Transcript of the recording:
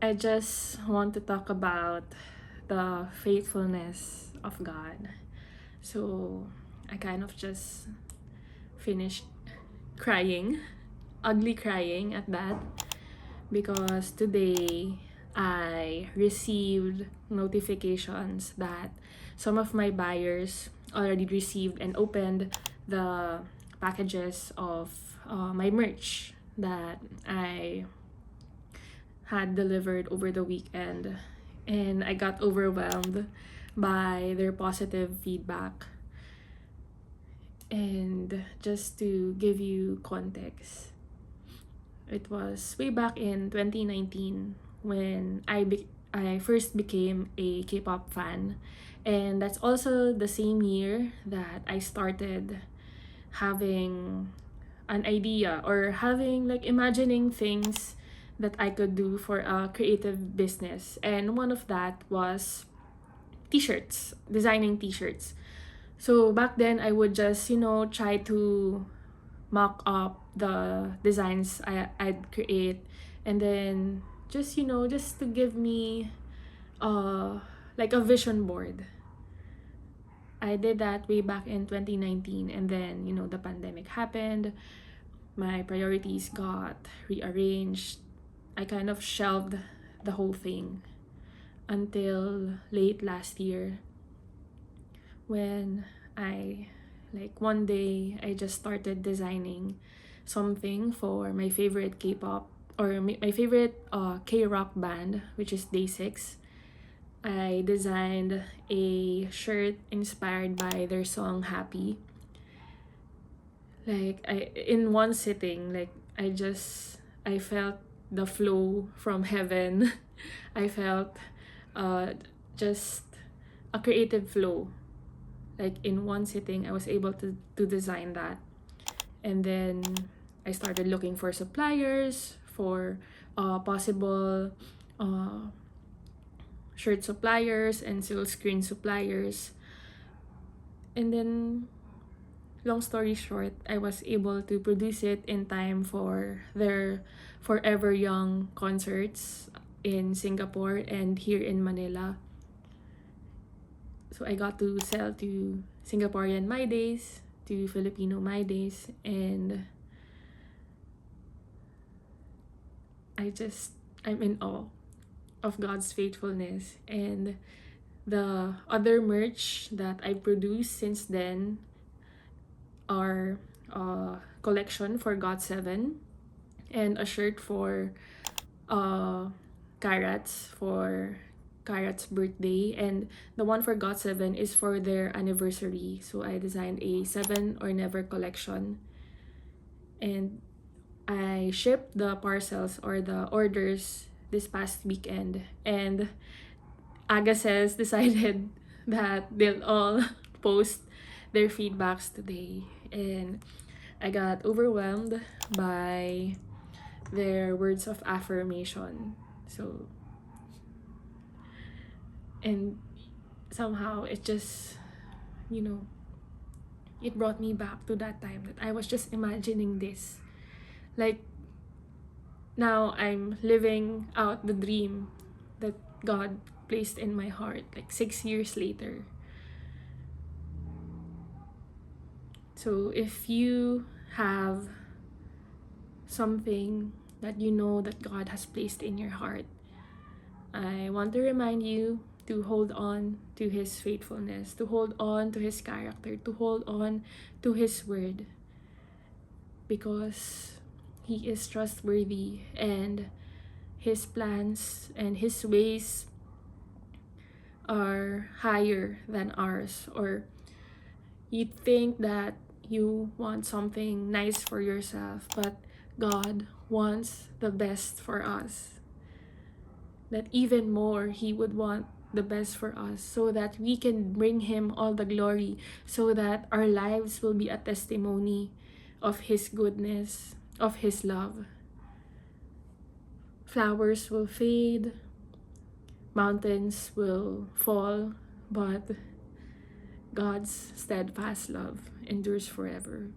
I just want to talk about the faithfulness of God. So I kind of just finished crying, ugly crying at that, because today I received notifications that some of my buyers already received and opened the packages of my merch that I had delivered over the weekend, and I got overwhelmed by their positive feedback. And just to give you context, it was way back in 2019 when I first became a K-pop fan, and that's also the same year that I started having an idea, or having like imagining things that I could do for a creative business. And one of that was t-shirts, designing t-shirts. So back then I would just, try to mock up the designs I'd create, and then just to give me like a vision board. I did that way back in 2019, and then the pandemic happened. My priorities got rearranged. I kind of shelved the whole thing until late last year, when I, like, one day I just started designing something for my favorite K-pop, or my favorite K-rock band, which is Day6. I designed a shirt inspired by their song Happy. Like, in one sitting, like, I felt the flow from heaven. I felt uh just a creative flow. Like, in one sitting I was able to design that. And then I started looking for suppliers, for possible uh shirt suppliers and silk screen suppliers. And then, long story short, I was able to produce it in time for their Forever Young concerts in Singapore and here in Manila. So I got to sell to Singaporean My Days, to Filipino My Days, and I'm in awe of God's faithfulness. And the other merch that I produced since then are collection for GOT7, and a shirt for uh Carats, for Carats' birthday, and the one for GOT7 is for their anniversary. So I designed a 7 or Never collection, and I shipped the parcels, or the orders, this past weekend. And Agases decided that they'll all post their feedbacks today, and I got overwhelmed by their words of affirmation. So, and somehow it just, you know, it brought me back to that time that I was just imagining this. Like, now I'm living out the dream that God placed in my heart, like 6 years later. So if you have something that you know that God has placed in your heart, I want to remind you to hold on to His faithfulness, to hold on to His character, to hold on to His word, because He is trustworthy, and His plans and His ways are higher than ours. Or you think that you want something nice for yourself, but God wants the best for us. That even more, He would want the best for us, so that we can bring Him all the glory, so that our lives will be a testimony of His goodness, of His love. Flowers will fade, mountains will fall, but God's steadfast love endures forever.